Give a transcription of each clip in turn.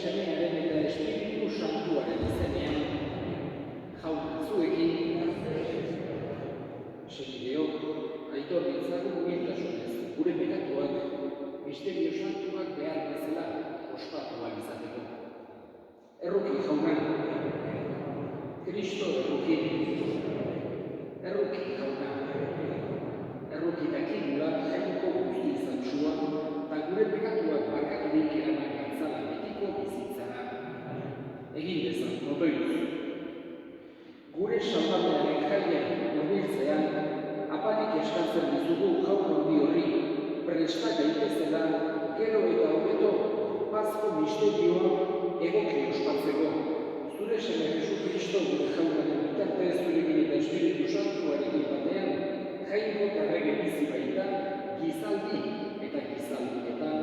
Semearen eta Espiritu Santuaren izenean, Jauna zuekin, senideok, aitor ditzagun humiltasunez, gure pekatuak, misterio santuak behar bezala ospatu ahal izateko. Erruki jauna, Kristo erruki jauna, erruki dakigula jainko guzti zantzua, eta gure pekatuak barkaturik eraman gantzala betiko bizitzara. Egin dezan, notoituz. Gure salbatearen jaia hurbiltzean, apanik eskatzen dizugu jaun handi horri, presta gaitezela, gero eta hobeto, Pasko misterioa egoki ospatzeko. Zure Seme Jesu Kristo gure jaunaren bitartez zurekin eta Espiritu Santuarekin batean, jainko eta errege bizi baita, gizaldi eta gizaldietan.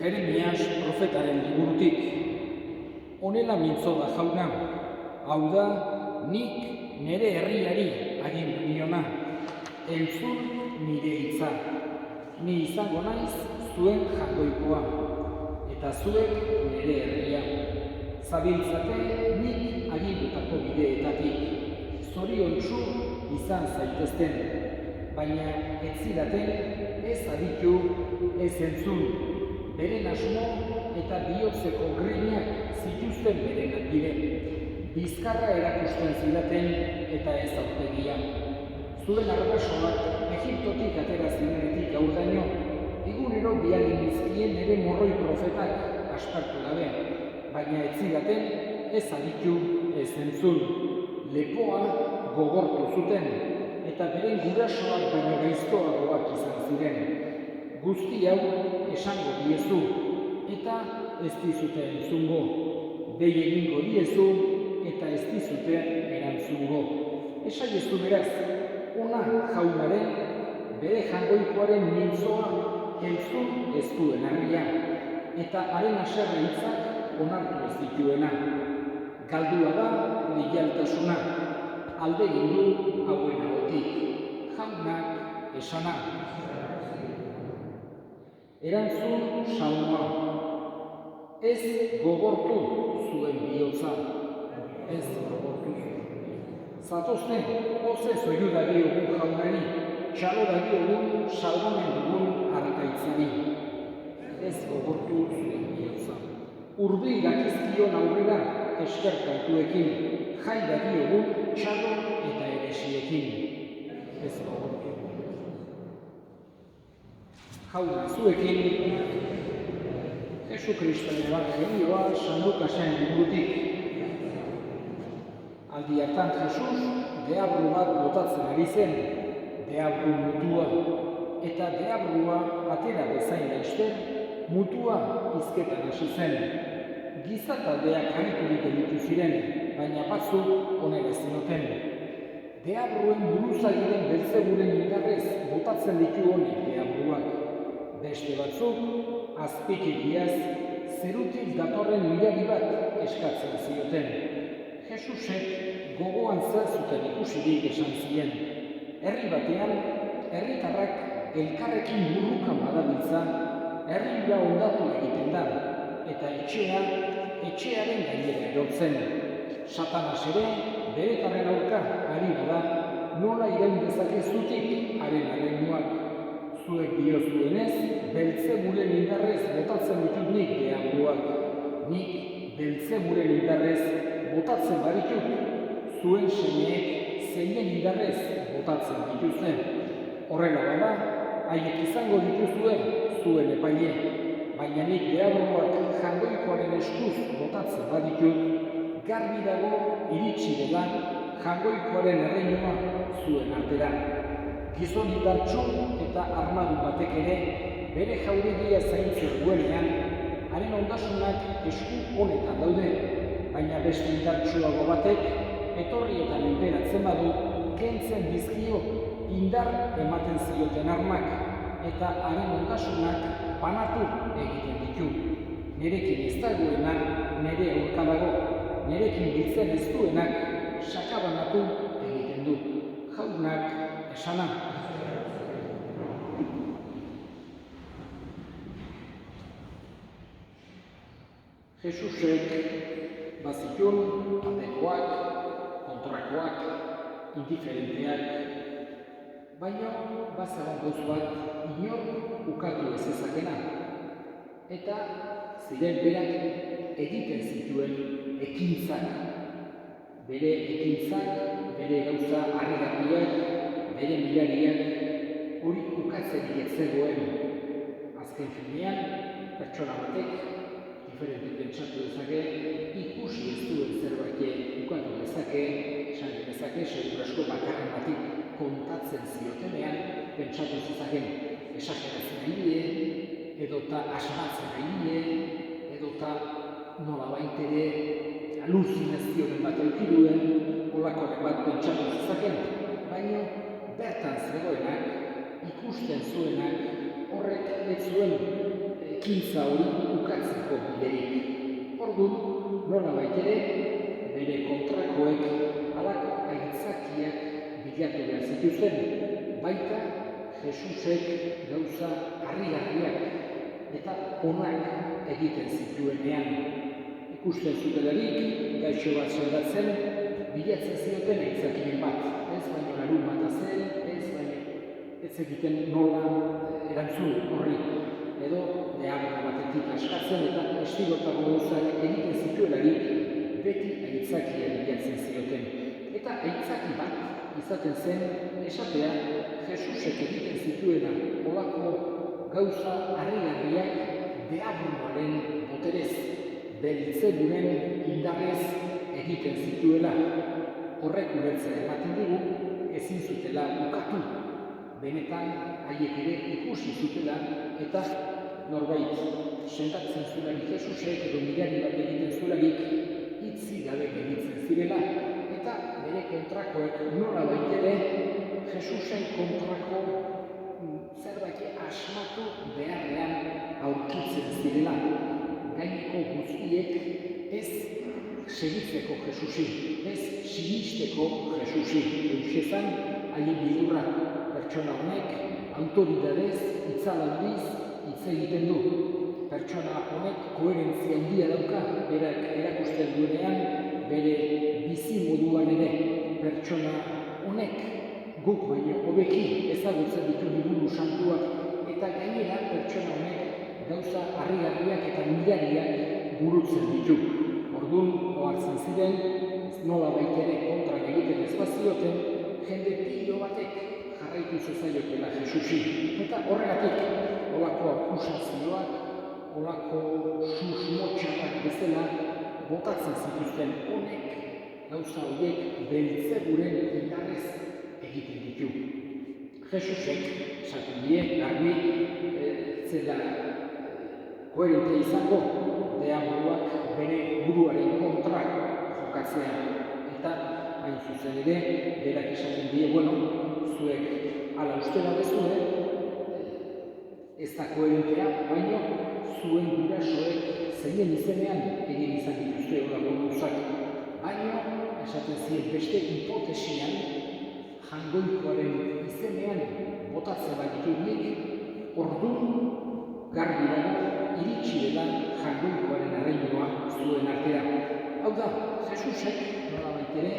Jeremias profetaren liburutik. Honela mintzo da jauna, hau da, nik nire herriari agindu niona, entzun nire hitza. Ni izango naiz zuen jainkoa, eta zuek nire herria. Zabiltzate nik agindutako bideetatik, zoriontsu izan zaitezten, baina ez zidaten ez aditu, ez entzun. Beren asmo eta bihotzeko grinak zituzten berenak dire. Bizkarra erakusten zidaten eta ez aurpegia. Zuen arbasoak Egiptotik atera zirenetik aurdaino, egunero bialin izkien ere morroi profetak aspertu gabe, baina ez zidaten ez aditu, ez entzun. Lepoa gogortu zuten, eta beren gurasoak baino gaiztoagoak izan ziren. Guzti hau esango diezu, eta ez dizute entzungo. Behi egingo diezu, eta ez dizute erantzungo. Esaiezu beraz, ona jaunaren, bere jangoikoaren mintzoa entzun ez duen harria, eta haren haserre hitzak onartu ez dituena. Galdua da leialtasuna, alde egin du hauen ahotik. Jaunak esana. Erantzun salmoa, ez gogortu zuen bihotza, ez gogortu. Zatozne, oze zoiu dagiogun jaunari, txalo dagiogun salmonen dugun harkaitzari. Ez gogortu zuen bihotza. Urbil dakizkion aurrera eskerkautuekin, jai dagiogun txalo eta eresiekin. Ez gogortu. Jauna zuekin, Jesu Kristoren ebangelioa San Lukasen liburutik. Aldi hartan Jesus deabru bat botatzen ari zen, deabru mutua, eta deabrua atera bezain laster, mutua hizketan hasi zen. Giza taldeak hariturik gelditu ziren, baina batzuk onera zioten. Deabruen buruzagiren Belzeburen indarrez botatzen ditu honek deabruak. Beste batzuk, azpikigiaz, zerutik datorren mirari bat eskatzen zioten. Jesusek gogoan zer zuten ikusirik esan zien. Herri batean, herritarrak elkarrekin burrukan badabiltza, herria ondatu egiten da, eta etxearen gainera erortzen. Satanas ere, beretarren aurka ari bada, nola iraun dezakezutik haren eremuak. Zuek diozuenez, Belzeburen indarrez botatzen ditut nik deabruak. Nik Belzeburen indarrez botatzen baditut, zuen semeek zeinen indarrez botatzen dituzten. Horrela bada, haiek izango dituzue zuen epaile, baina nik deabruak jangoikoaren eskuz botatzen baditut, garbi dago iritsi dela jangoikoaren erreinua zuen artera. Gizon indartsu eta armadun batek ere, bere jauregia zaintzen duenean, haren ondasunak esku honetan daude, baina beste indartsuago batek, etorri eta menperatzen badu, kentzen dizkio indar ematen zioten armak, eta haren ondasunak banatu egiten ditu. Nerekin ez dagoena, nere aurka dago, nerekin biltzen ez duenak, sakabanatu egiten du. Jauna amonak esana. Jesusek bazitun aldekoak, kontrakoak, indiferenteak, baina bazara gauz bat inor ukatu ez ezakena. Eta ziren berak egiten zituen ekintzak. Bere ekintzak, bere gauza harrigarriak, bere mirariak, hori ukatzerik ez zegoen. Azken finean, pertsona batek, diferente pentsatu dezake, ikusi ez duen zerbait ukatu dezake, esan dezake, segur asko bakarren batik kontatzen ziotenean, pentsatu zezaken esageratzen egile, edota asmatzen egile, edota nolabait ere aluzinazioren bat eukiduen, holakoren bat pentsatu zezaken, baina bertan zegoenak, ikusten zuenak, horrek ez zuen ekintza hori ukatzeko biderik. Orduan, nolabait ere, bere kontrakoek halako aitzakiak bilatu behar zituzten, baita Jesusek gauza harrigarriak eta onak egiten zituenean. Ikusten zutelarik, gaixo bat sendatzen, bilatzen zioten aitzakien bat. Ez baino larun bat zen, ez baino ez egiten nola erantzun horri. Edo deabro batetik askatzen eta estilotako gauzak egiten zituelarik, beti aitzakia bilatzen zioten. Eta aitzaki bat izaten zen esatea Jesusek egiten zituena olako gauza harrigarriak deabruaren boterez, beltzeburen indarrez egiten zituela. Horrek ulertzen ematen digu, ezin zutela ukatu. Benetan haiek ere ikusi zutela eta norbait sendatzen zuelarik Jesusek edo mirari bat egiten zuelarik itzi gabe gelditzen zirela eta bere kontrakoek nolabait ere Jesusen kontrako zerbait asmatu beharrean aurkitzen zirela. Gaineko guztiek ez segitzeko Jesusi, ez sinisteko Jesusi. Euxezan haien bidurra pertsona honek autoridadez, itzalaldiz, hitz egiten du. Pertsona honek koherentzia handia dauka, berak erakusten duenean, bere bizi moduan ere. Pertsona honek guk baino hobeki ezagutzen ditu liburu santuak eta gainera pertsona honek gauza harrigarriak eta mirariak burutzen ditu. Orduan, ohartzen ziren, nolabait ere kontra egiten ez bazioten, jende pilo batek jarraitu zezaiokela Jesusi. Eta horregatik, olako akusazioak, olako susmotxakak bezala botatzen zituzten honek, gauza horiek beltzeburen indarrez egiten ditu. Jesusek, esaten die, garbi, zela koherente izango, deaburuak bere buruaren kontra jokatzea. Eta hain zuzen ere, berak esaten die, bueno, zuek ala ustela bezue, ez da koherentea, baina zuen gurasoek zeinen izenean egin izan dituzte horako gauzak. Baina, esaten ziren beste hipotesian, jangoikoaren izenean botatzen baditu nik, orduan garbi dago iritsi dela jangoikoaren arrainoa zuen artea. Hau da, Jesusek nolabait ere,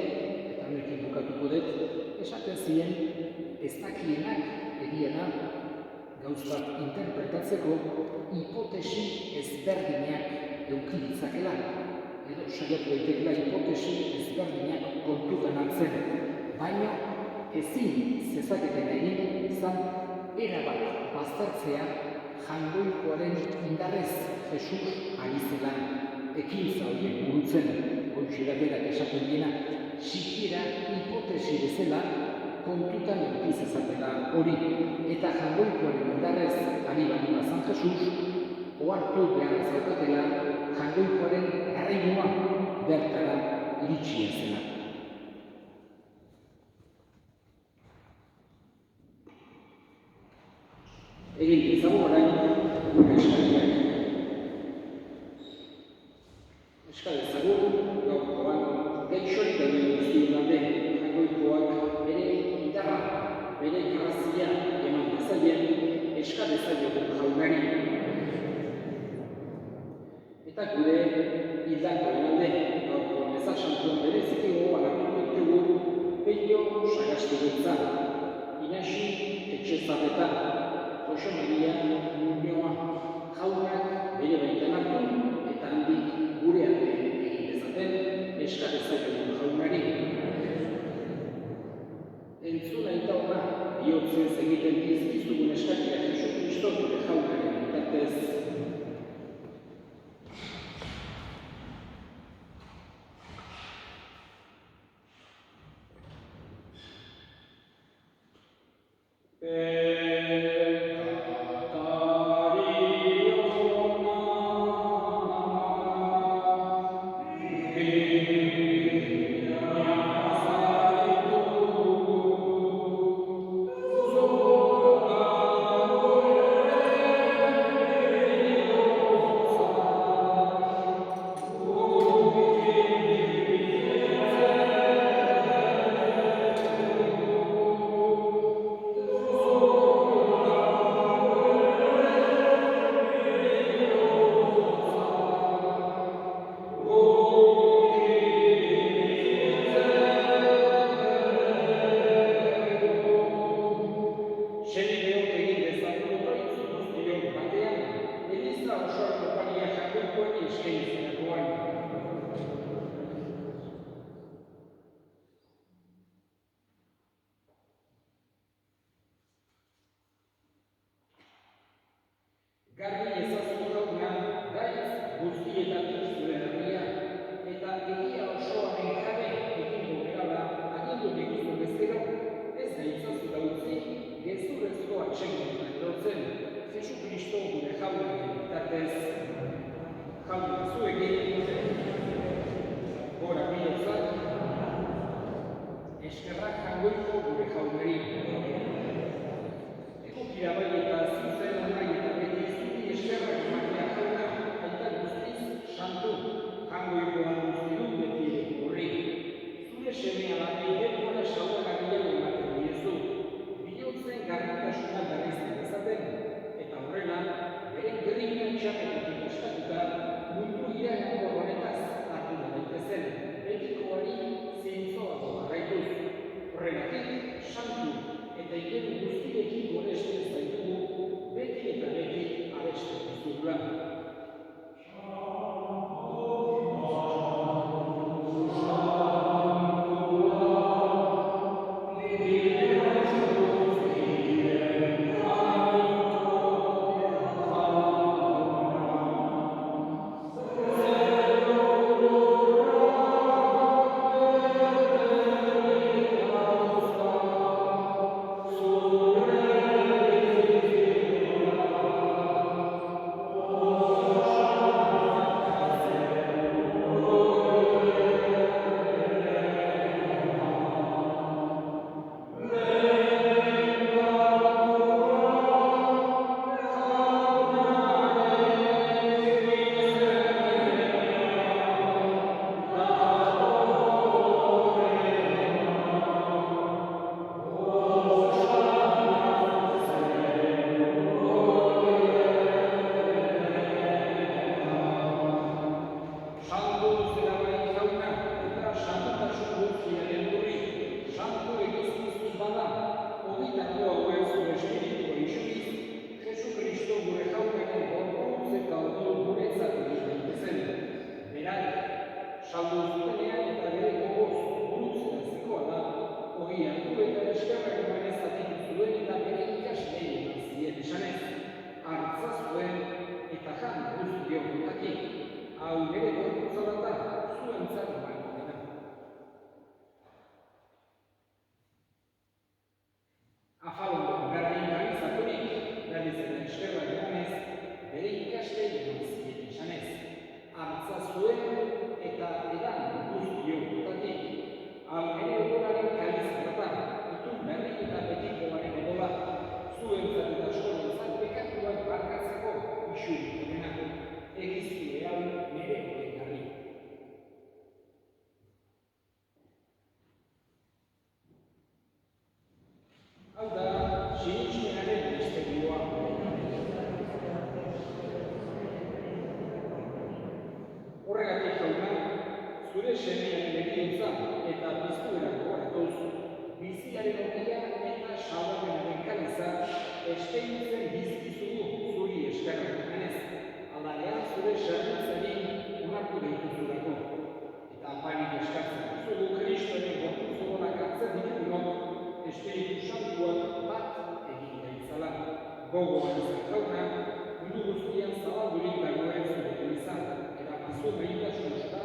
eta honekin bukatuko dut, esaten ziren ez dakienak egiena gauzak interpretatzeko hipotesi ezberdinak eduki ditzakela. Edo saiatu daitekela hipotesi ezberdinak kontutan hartzen. Baina ezin zezaketen egin izan erabat baztertzea jangoikoaren indarrez Jesus ari zela ekintza horiek burutzen. Hoxe berak esaten diena, sikiera hipotesi bezala kontutan eduki zezakela hori. Eta jangoikoaren indarrez ari baldin bazan Jesus, ohartu behar zaukatela jangoikoaren erreinua bertara iritsi zela. Egin ezagun orain gure eskariak. Eskal ezagun, gaurkoan, gaixorik dauden guztien alde, jangoikoak bere gitarra bere grazia eman dezaien eska dezaiogun jaunari. Eta gure hildakoen alde, gaurko meza santuan bereziki gogoan hartuko ditugu Peio Sagastidetza, Inaxi Etxezarreta, Jose Maria Muñoa jaunak bere baitan hartu eta handik gure alde egin dezaten eska dezaiogun jaunari. Entzuna eta ona, bihotzez egiten dizkizugun eskakiak Jesu Kristo gure jaunaren bitartez. Garbi ezazu jauna, gaitz guztietatik zure herria, eta egia osoaren jabe egingo gerala agindu diguzun bezero, ez da itzazu gautzi, gezurrezko atsegin erotzen, Jesu Kristo gure jaunaren bitartez. Jauna zuekin, gora bihotzak, eskerrak jangoiko gure jaunari. Egokira bai eta zuzen nahi eta beti zuri eskerrak ematea jauna, aita guztiz santu, jangoikoan guztidu beti horri. Zure semea batei denbora sauagarrian ematen diezu, bihotzen garritasuna berriz dezaten, eta horrela, beren gerrina txapetatik eskatuta, mundu iragango honetaz hartu da daitezen, betikoari zintzoago jarraituz. Horregatik, semiak legiontza eta biztuerako hartuz, biziaren ogia eta salamenaren kaliza eskaintzen dizkizugu zuri eskerrak emanez, alanean zure zerbitzari onartu dituzulako. Eta apanik eskatzen duzugu Kristoren gorputz odonak hartzen ditugunok, Espiritu Santuak bat egin gaitzala. Gogoan izan jauna, mundu guztian zabaldurik dagoen zure izan, eta mazu behitasun usta,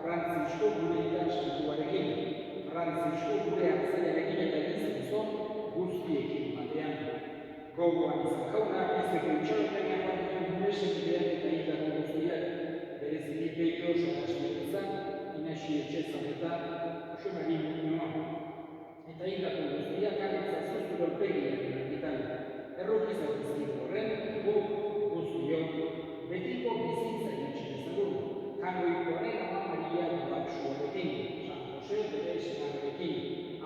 Frantzisko gure santuarekin, Frantzisko gure hartzaiarekin eta gizon guztiekin batean. Gogoan izan jauna, izteko itxarotenean batean gure sentideak eta hildako guztiak, bereziki Petro Solasmer izan, Inasi Etxezan eta Xomari Muñoa. Eta hildako guztiak argitzazio zurolpegiak erakitan. Errokizak izkidu horren, guk guztiok, betiko bizitza jantxe dezagun. Kanoikoaren ama Maria Babsuarekin, San Jose bere senarrekin,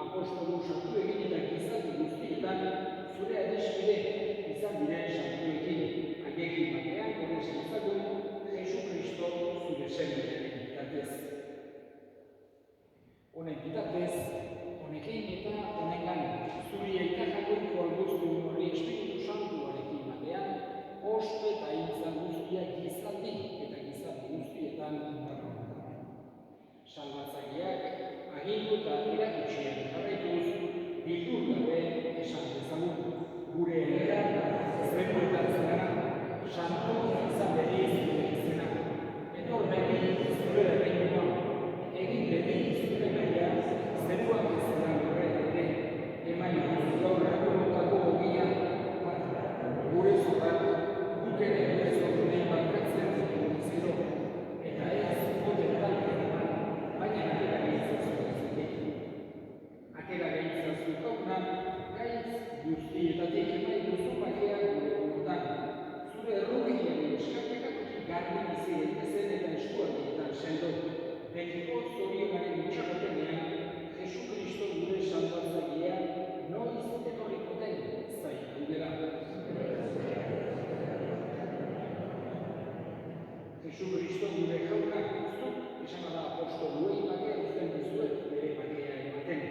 apostolu santuekin eta gizaldi guztietan, zure adeskide izan diren santuekin, haiekin batean konez dezagun, Jesu Kristo zure semearen bitatez. Honen bitatez, honekin eta honengan, zuri aita jakoiko albuztu horri Espiritu Santuarekin batean, ospe eta hiltza guztia gizaldi eta gizaldi guztietan barrotan. Salbatzaileak agindu eta erakutxean jarraituz, bildur gabe esan dezagun, gure herrian zerkoetatzen gara, santu izan beriz gure izena, etor beti zure erreinua, egin beti zure naia, zeruak izena horrela ere, eman gaur rakorotako ogia, gure zorrak, guk ere gure zorrunen bankatzen dugu zero, eta ez goten talde eman, baina atera gaitzazu ezetik. Atera gaitzazu jauna, gaitz guztietatik emai duzu bakea gure burutan, zure errugiaren eskapekatutik garbi bizi daitezen eta eskualdietan sendo, betiko zorionaren itxarotenean, Jesu Kristo gure salbatzailea noiz etorriko den zain aldera. Jesu Kristo gure jauna, zuk esan da apostoluei bakea uzten dizuet bere bakea ematen.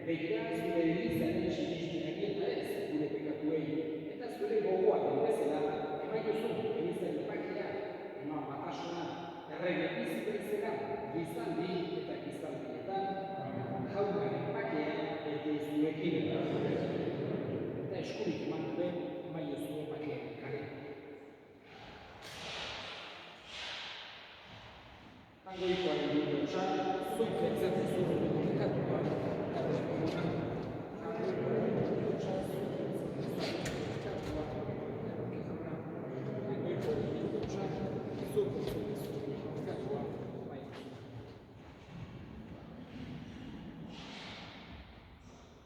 Begira zure elizaren sinistirarik eta ez gure pekatuei, eta zure gogoaren bezala emaiozu elizaren bakea, eman batasuna, errege bizita izena, gizaldi eta gizaldietan, jaunaren bakea eta zuekin eta eskurik eman duen emaiozu bakea kare. Angoikoaren dutotxa, zuk pentsatzen zuen pekatua,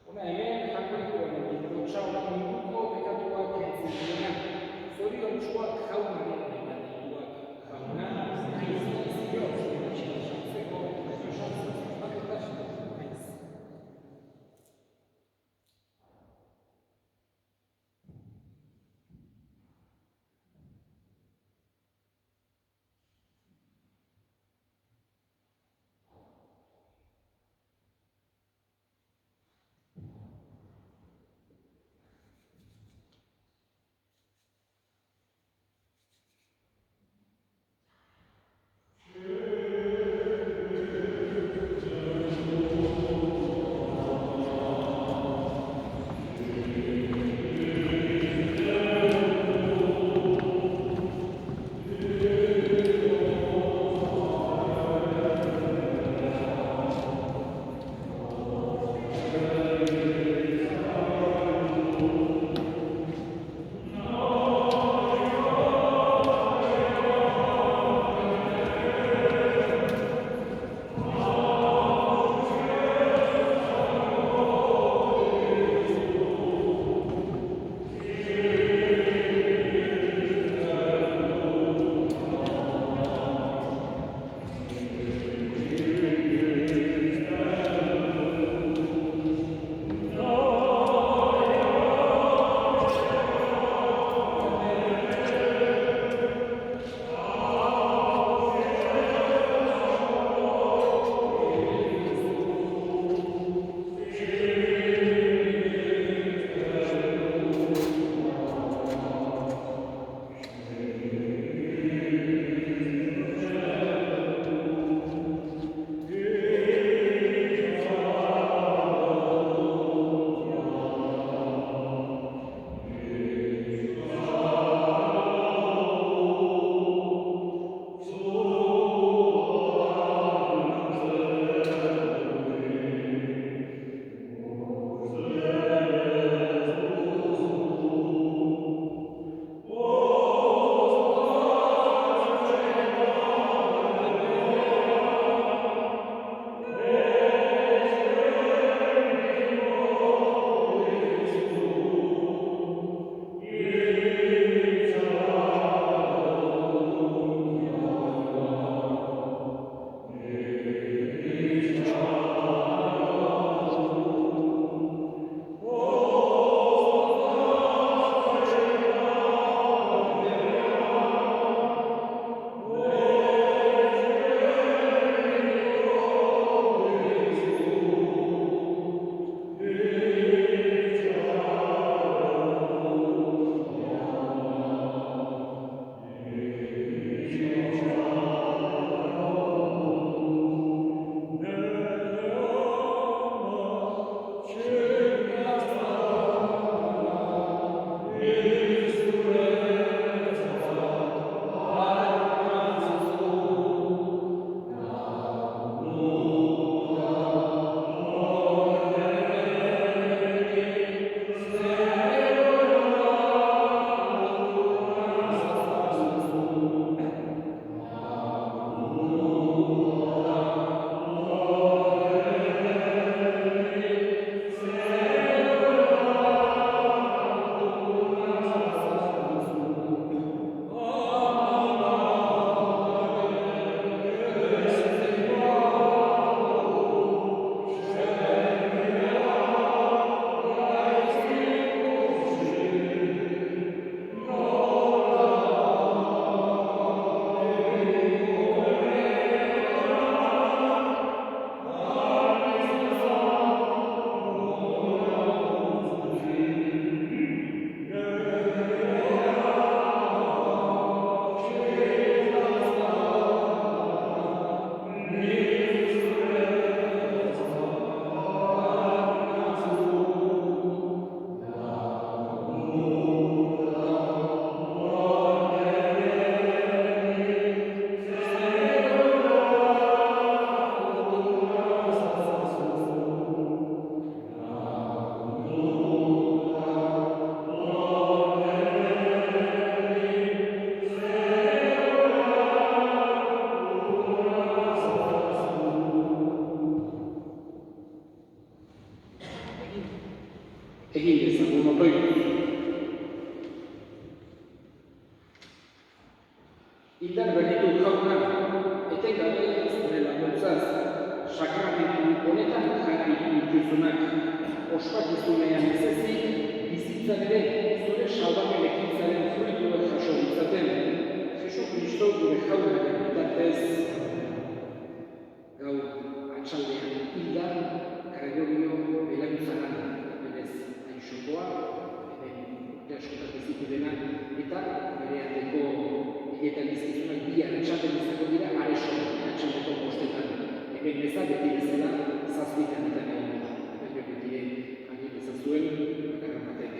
Hona hemen jakoikoaren dutotxa hona munduko pekatuak kentzen duena, zoriontsuak jaunaren pekatuak, jauna, egin dezagun otoituz. Indar berritu jauna, etengabe zure laguntzaz, sakramentu honetan jarraitu dituzunak, ospakizunean ez ezik, bizitzan ere zure salbamen ekintzaren fruituak jaso ditzaten, Jesu Kristo gure jaunaren bitartez, gaur atxaldean hildar Gregorio Belaunzaran, berez Aixokoa, hemen urte askotan bizitu dena, eta bere aldeko egietan bizkizunak bihar atxalden izango dira areso, atxaldeko bostetan. Hemen bezala beti bezala zazpitan eta egon da. Baina beti agit ezan zuen, bakarra batek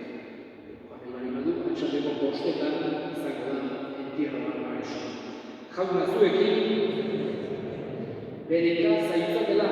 joan badu, atxaldeko bostetan izango da entierroan areso. Jauna zuekin, bereka zaitza dela